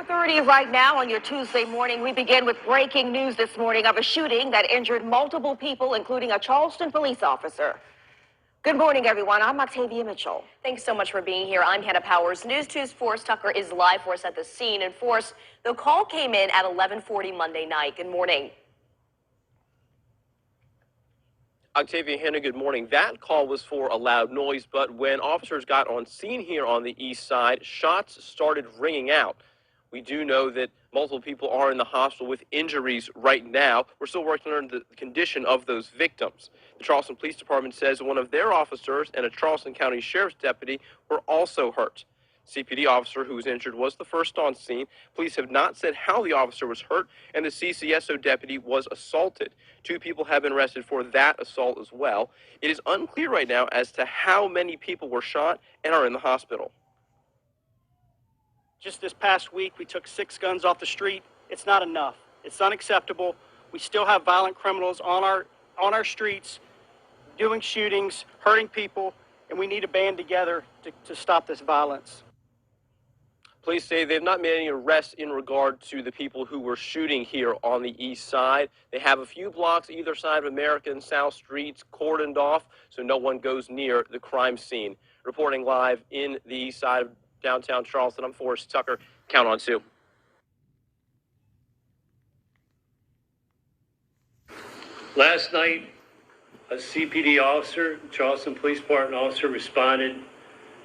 4:30 right now on your Tuesday morning. We begin with breaking news this morning of a shooting that injured multiple people, including a Charleston police officer. Good morning, everyone. I'm Octavia Mitchell. Thanks so much for being here. I'm Hannah Powers. News 2's Forrest Tucker is live for us at the scene. And Forrest, the call came in at 11:40 Monday night. Good morning. Octavia, Hannah, good morning. That call was for a loud noise, but when officers got on scene here on the east side, shots started ringing out. We do know that multiple people are in the hospital with injuries right now. We're still working on the condition of those victims. The Charleston Police Department says one of their officers and a Charleston County Sheriff's deputy were also hurt. CPD officer who was injured was the first on scene. Police have not said how the officer was hurt, and the CCSO deputy was assaulted. 2 people have been arrested for that assault as well. It is unclear right now as to how many people were shot and are in the hospital. Just this past week, we took 6 guns off the street. It's not enough. It's unacceptable. We still have violent criminals on our streets doing shootings, hurting people, and we need to band together to stop this violence. Police say they've not made any arrests in regard to the people who were shooting here on the east side. They have a few blocks either side of American and South Streets cordoned off so no one goes near the crime scene. Reporting live in the east side of downtown Charleston, I'm Forrest Tucker. Count on 2. Last night, a CPD officer, Charleston Police Department officer, responded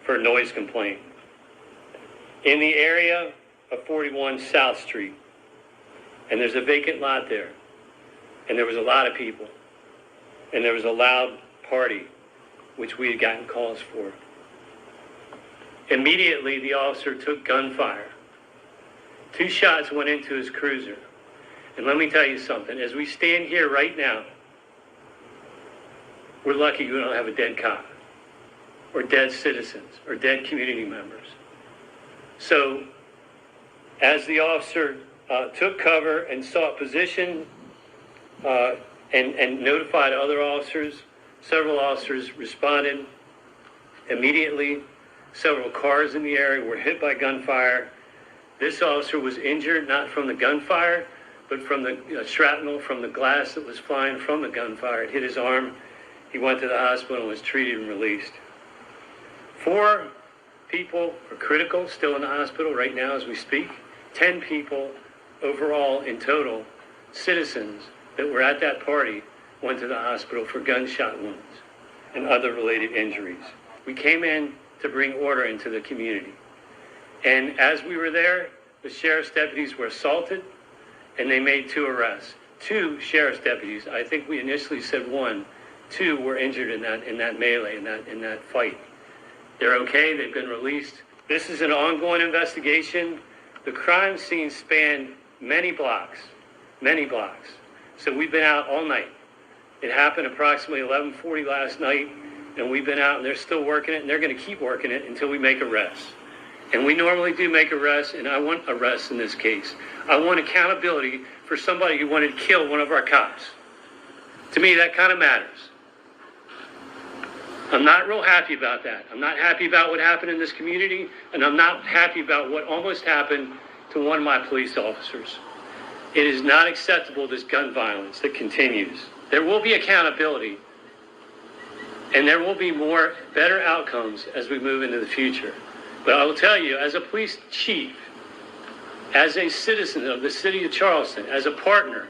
for a noise complaint in the area of 41 South Street. And there's a vacant lot there. And there was a lot of people. And there was a loud party, which we had gotten calls for. Immediately, the officer took gunfire. 2 shots went into his cruiser. And let me tell you something. As we stand here right now, we're lucky we don't have a dead cop or dead citizens or dead community members. So as the officer took cover and sought position and notified other officers, several officers responded immediately. Several cars in the area were hit by gunfire. This officer was injured not from the gunfire, but from the shrapnel from the glass that was flying from the gunfire. It hit his arm. He went to the hospital and was treated and released. 4 people are critical, still in the hospital right now as we speak. 10 people overall in total, citizens that were at that party, went to the hospital for gunshot wounds and other related injuries. We came in to bring order into the community. And as we were there, the sheriff's deputies were assaulted and they made 2 arrests. 2 sheriff's deputies, I think we initially said 1, 2 were injured in that melee, in that fight. They're okay, they've been released. This is an ongoing investigation. The crime scene spanned many blocks. So we've been out all night. It happened approximately 11:40 last night, and we've been out and they're still working it, and they're gonna keep working it until we make arrests. And we normally do make arrests, and I want arrests in this case. I want accountability for somebody who wanted to kill one of our cops. To me, that kind of matters. I'm not real happy about that. I'm not happy about what happened in this community, and I'm not happy about what almost happened to one of my police officers. It is not acceptable, this gun violence that continues. There will be accountability, and there will be better outcomes as we move into the future. But I will tell you, as a police chief, as a citizen of the city of Charleston, as a partner,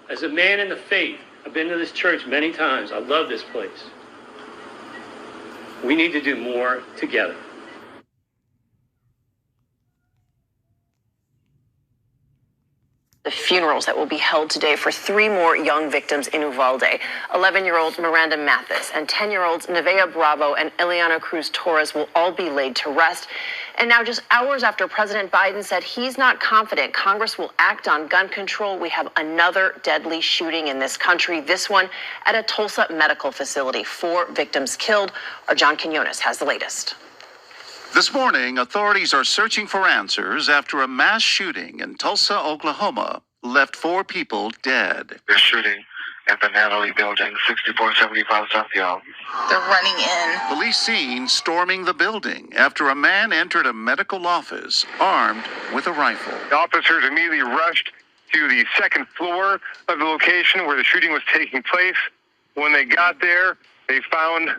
as a man in the faith, I've been to this church many times. I love this place. We need to do more together. The funerals that will be held today for 3 more young victims in Uvalde. 11-year-old Miranda Mathis and 10-year-olds Nevaeh Bravo and Ileana Cruz Torres will all be laid to rest. And now, just hours after President Biden said he's not confident Congress will act on gun control, we have another deadly shooting in this country, this one at a Tulsa medical facility. 4 victims killed. Our John Quinones has the latest. This morning, authorities are searching for answers after a mass shooting in Tulsa, Oklahoma, left 4 people dead. They're shooting at the Natalie Building, 6475 South Yale. They're running in. Police seen storming the building after a man entered a medical office armed with a rifle. The officers immediately rushed to the second floor of the location where the shooting was taking place. When they got there, they found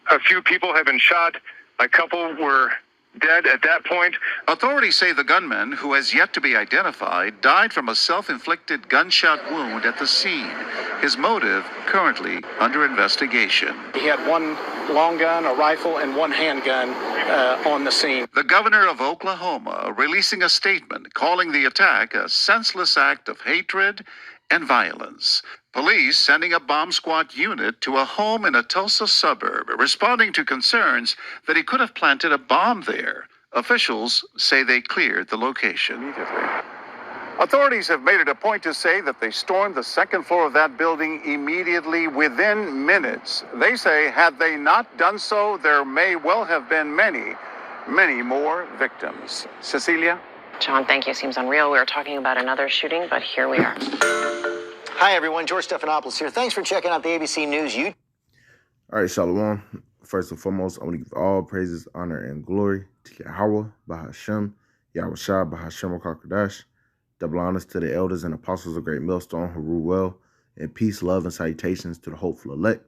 a few people had been shot. A couple were dead at that point. Authorities say the gunman, who has yet to be identified, died from a self-inflicted gunshot wound at the scene. His motive currently under investigation. He had one long gun, a rifle, and one handgun on the scene. The governor of Oklahoma releasing a statement calling the attack a senseless act of hatred and violence. Police sending a bomb squad unit to a home in a Tulsa suburb, responding to concerns that he could have planted a bomb there. Officials say they cleared the location immediately. Authorities have made it a point to say that they stormed the second floor of that building immediately within minutes. They say had they not done so, there may well have been many, many more victims. Cecilia? John, thank you. Seems unreal. We were talking about another shooting, but here we are. Hi, everyone. George Stephanopoulos here. Thanks for checking out the ABC News. All right, Shalom. First and foremost, I want to give all praises, honor, and glory to Yahweh, Bahashem, Yahweh Shah, Bahashem, Okakadash. Double honors to the elders and apostles of Great Millstone who rule well, and peace, love, and salutations to the hopeful elect.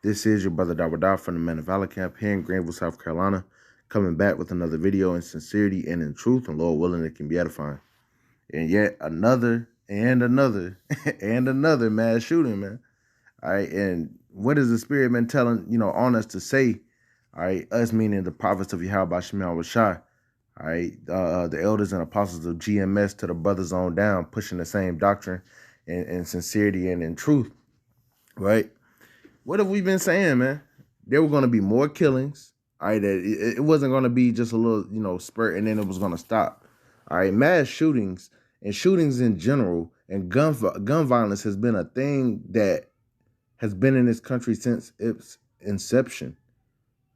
This is your brother Dawada from the Men of Valor Camp here in Greenville, South Carolina, coming back with another video in sincerity and in truth, and Lord willing, it can be edifying. And yet another and another mass shooting, man. All right, and what is the Spirit been telling, on us to say? All right, us meaning the prophets of Yahweh Shemel Shai. All right, the elders and apostles of GMS to the brothers on down, pushing the same doctrine and sincerity and in truth, right? What have we been saying, man? There were going to be more killings. All right, it wasn't going to be just a little, spurt and then it was going to stop. All right, mass shootings and shootings in general and gun violence has been a thing that has been in this country since its inception.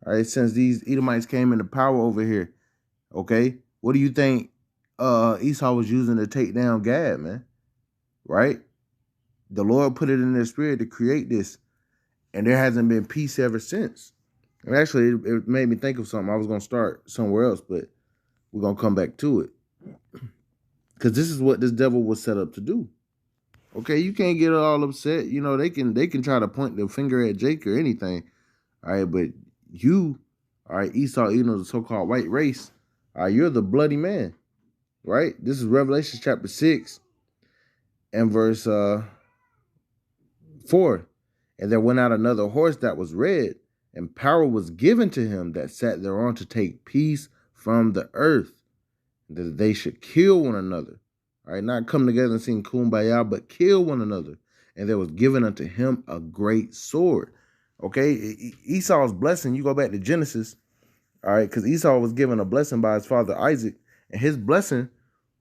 All right, since these Edomites came into power over here. Okay, what do you think Esau was using to take down Gad, man? Right? The Lord put it in their spirit to create this, and there hasn't been peace ever since. And actually, it made me think of something. I was going to start somewhere else, but we're going to come back to it. Because this is what this devil was set up to do. Okay, you can't get all upset. They can try to point their finger at Jake or anything. All right, but you, all right, Esau, the so-called white race, you're the bloody man, right? This is Revelation chapter 6 and verse 4. And there went out another horse that was red, and power was given to him that sat thereon to take peace from the earth, that they should kill one another. All right, not come together and sing kumbaya, but kill one another. And there was given unto him a great sword. Okay, Esau's blessing, you go back to Genesis, all right, because Esau was given a blessing by his father Isaac, and his blessing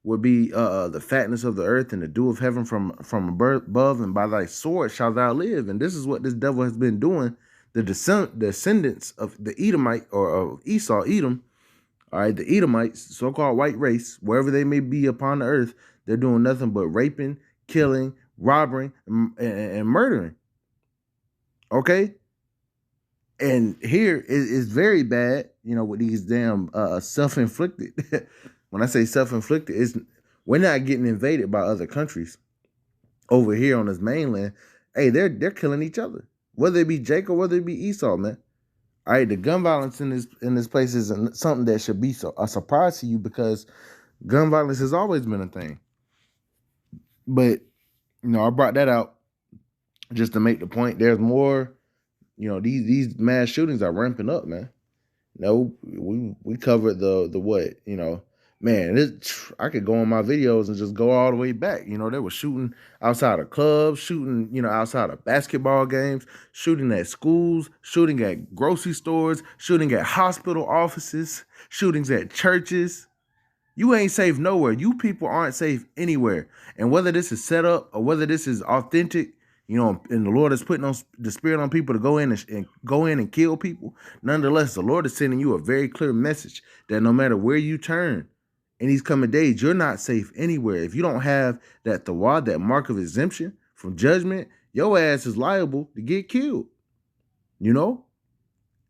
would be the fatness of the earth and the dew of heaven from above, and by thy sword shalt thou live. And this is what this devil has been doing. The descendants of the Edomite, or of Esau, Edom, all right, the Edomites, so-called white race, wherever they may be upon the earth, they're doing nothing but raping, killing, robbing, and murdering. Okay? And here is very bad, with these damn self-inflicted. When I say self-inflicted, we're not getting invaded by other countries over here on this mainland. Hey, they're killing each other, whether it be Jacob, whether it be Esau, man. All right, the gun violence in this place is something that should be a surprise to you, because gun violence has always been a thing. But I brought that out just to make the point. There's more. These mass shootings are ramping up, man. We covered the what, man, I could go on my videos and just go all the way back. They were shooting outside of clubs, shooting, outside of basketball games, shooting at schools, shooting at grocery stores, shooting at hospital offices, shootings at churches. You ain't safe nowhere. You people aren't safe anywhere. And whether this is set up or whether this is authentic, and the Lord is putting on the Spirit on people to go in and kill people. Nonetheless, the Lord is sending you a very clear message that no matter where you turn in these coming days, you're not safe anywhere. If you don't have that tawad, that mark of exemption from judgment, your ass is liable to get killed. You know?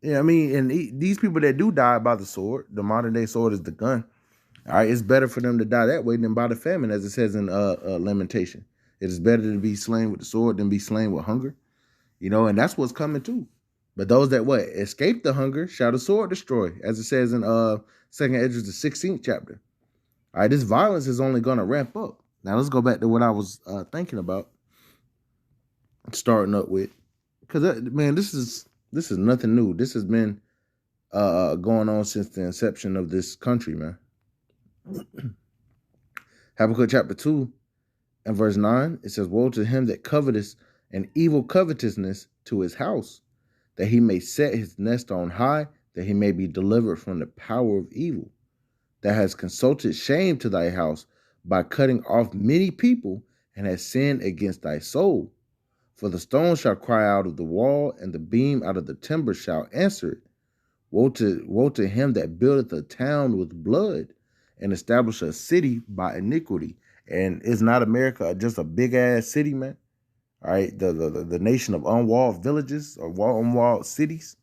Yeah, I mean, and these people that do die by the sword, the modern day sword is the gun. All right, it's better for them to die that way than by the famine, as it says in Lamentation. It is better to be slain with the sword than be slain with hunger. You know, and that's what's coming too. But those that what escape the hunger shall the sword destroy, as it says in 2nd Esdras, the 16th chapter. All right, this violence is only going to ramp up. Now let's go back to what I was thinking about, starting up with, because man, this is nothing new. This has been going on since the inception of this country, man. Habakkuk chapter 2 and verse 9, it says, woe to him that coveteth an evil covetousness to his house, that he may set his nest on high, that he may be delivered from the power of evil, that has consulted shame to thy house by cutting off many people, and has sinned against thy soul. For the stone shall cry out of the wall, and the beam out of the timber shall answer it. Woe to him that buildeth a town with blood, and establish a city by iniquity. And is not America just a big ass city, man? All right, the nation of unwalled villages or unwalled cities,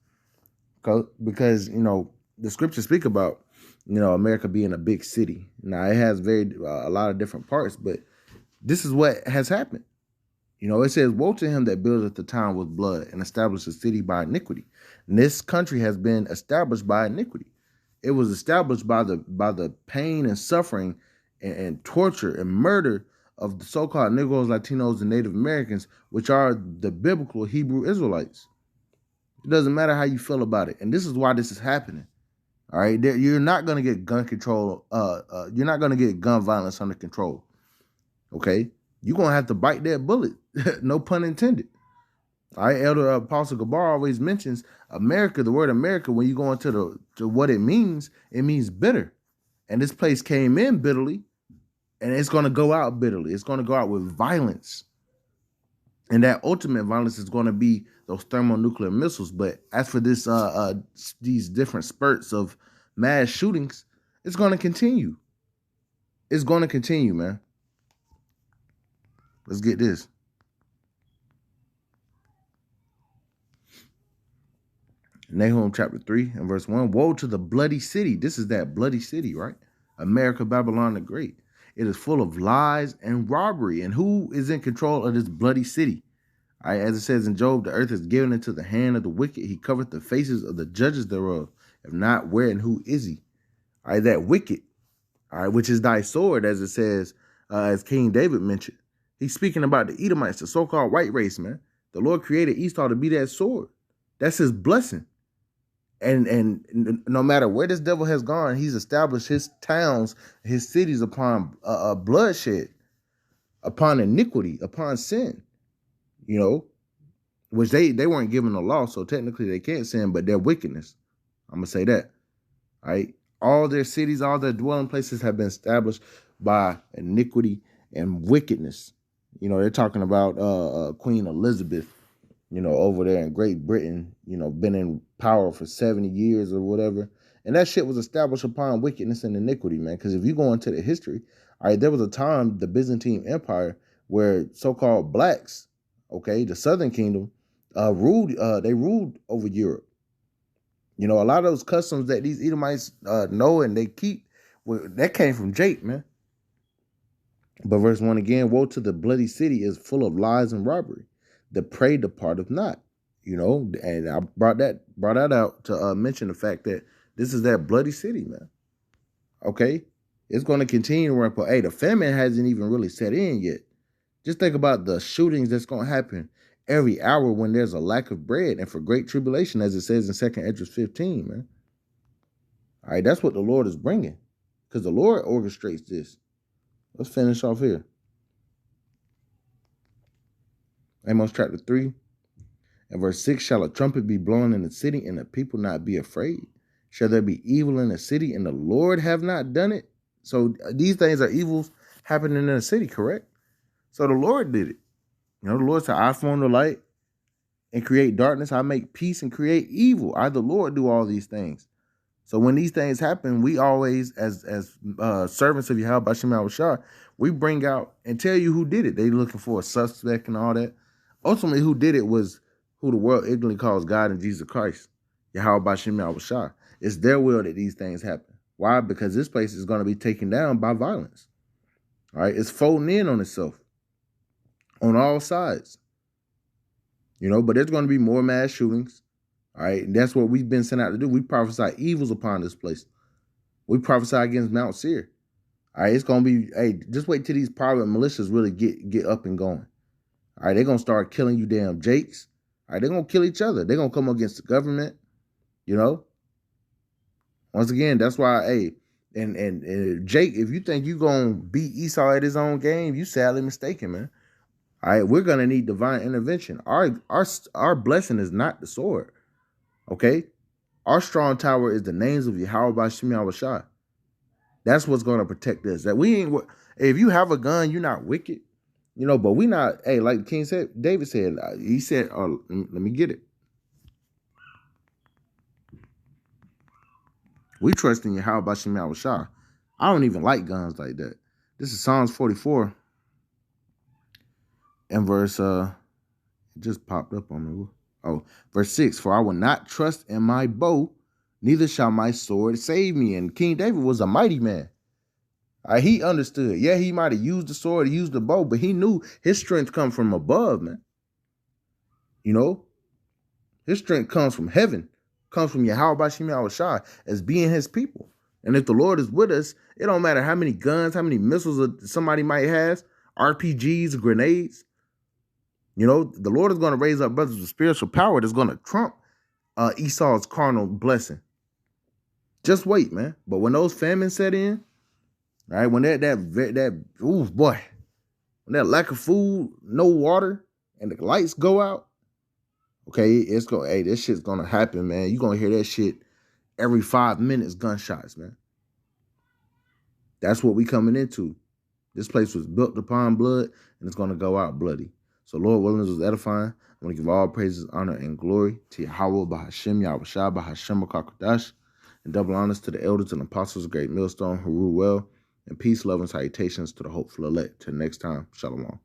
because you know the scriptures speak about America being a big city. Now it has a lot of different parts, but this is what has happened. It says, "Woe to him that buildeth the town with blood and establishes a city by iniquity." And this country has been established by iniquity. It was established by the pain and suffering and torture and murder of the so-called Negroes, Latinos, and Native Americans, which are the biblical Hebrew Israelites. It doesn't matter how you feel about it. And this is why this is happening. All right. You're not going to get gun control. You're not going to get gun violence under control. Okay. You're going to have to bite that bullet. No pun intended. All right. Elder Apostle Gabar always mentions America, the word America, when you go into to what it means bitter. And this place came in bitterly. And it's going to go out bitterly. It's going to go out with violence. And that ultimate violence is going to be those thermonuclear missiles. But as for this, these different spurts of mass shootings, it's going to continue. It's going to continue, man. Let's get this. Nahum chapter 3 and verse 1. Woe to the bloody city. This is that bloody city, right? America, Babylon the Great. It is full of lies and robbery. And who is in control of this bloody city? All right, as it says in Job, the earth is given into the hand of the wicked. He covereth the faces of the judges thereof. If not, where and who is he? All right, that wicked, all right, which is thy sword, as it says, as King David mentioned. He's speaking about the Edomites, the so-called white race, man. The Lord created Esau to be that sword. That's his blessing. And no matter where this devil has gone, he's established his towns, his cities upon bloodshed, upon iniquity, upon sin, which they weren't given the law, so technically they can't sin, but their wickedness. I'm going to say that, all right? All their cities, all their dwelling places have been established by iniquity and wickedness. They're talking about Queen Elizabeth, over there in Great Britain, been in power for 70 years or whatever. And that shit was established upon wickedness and iniquity, man. Because if you go into the history, all right, there was a time, the Byzantine Empire, where so-called blacks, okay, the Southern Kingdom, ruled over Europe. A lot of those customs that these Edomites know and they keep, that came from Jake, man. But verse 1 again, woe to the bloody city is full of lies and robbery. The prey departeth not, and I brought that out to mention the fact that this is that bloody city, man. Okay, it's going to continue to run. Hey, the famine hasn't even really set in yet. Just think about the shootings that's going to happen every hour when there's a lack of bread and for great tribulation, as it says in 2nd Esdras 15, man. All right, that's what the Lord is bringing, because the Lord orchestrates this. Let's finish off here. Amos chapter 3 and verse 6, shall a trumpet be blown in the city and the people not be afraid? Shall there be evil in the city and the Lord have not done it? So these things are evils happening in the city, correct? So the Lord did it. The Lord said, I form the light and create darkness. I make peace and create evil. I, the Lord, do all these things. So when these things happen, we always, as servants of Yahweh B'Shem Yahushua, we bring out and tell you who did it. They looking for a suspect and all that. Ultimately, who did it was who the world ignorantly calls God and Jesus Christ. Yahweh Bashim Yahushua. It's their will that these things happen. Why? Because this place is going to be taken down by violence. All right, it's folding in on itself on all sides. You know, but there's going to be more mass shootings. All right, and that's what we've been sent out to do. We prophesy evils upon this place. We prophesy against Mount Seir. All right, it's going to be, hey, just wait till these private militias really get up and going. All right, they're going to start killing you damn Jakes. All right, they're going to kill each other. They're going to come against the government, you know. Once again, that's why, hey, and Jake, if you think you're going to beat Esau at his own game, you sadly mistaken, man. All right, we're going to need divine intervention. Our blessing is not the sword, okay? Our strong tower is the names of Yahweh Bashim Yahushua. That's what's going to protect us. That we ain't, if you have a gun, you're not wicked, you know, but we not, hey, like King said, David said, he said, oh, let me get it. We trust in Yahweh Bashim Yahushua. I don't even like guns like that. This is Psalms 44. And verse, it just popped up on me. Oh, verse 6. For I will not trust in my bow, neither shall my sword save me. And King David was a mighty man. He understood. Yeah, he might have used the sword, used the bow, but he knew his strength comes from above, man. You know, his strength comes from heaven, comes from Yahweh Bashim Yahushua as being his people. And if the Lord is with us, it don't matter how many guns, how many missiles somebody might have, RPGs, grenades. You know, the Lord is going to raise up brothers with spiritual power that's going to trump Esau's carnal blessing. Just wait, man. But when those famines set in, all right, when ooh, boy, when that lack of food, no water, and the lights go out, okay, hey, this shit's going to happen, man. You're going to hear that shit every 5 minutes, gunshots, man. That's what we coming into. This place was built upon blood, and it's going to go out bloody. So Lord willing, this was edifying. I want to give all praises, honor, and glory to Yahweh, Bahashim, Yahushua, Bahashim, Kakadash, and double honors to the elders and apostles of Great Millstone who rule well, and peace, love, and salutations to the hopeful elect. Till next time, Shalom.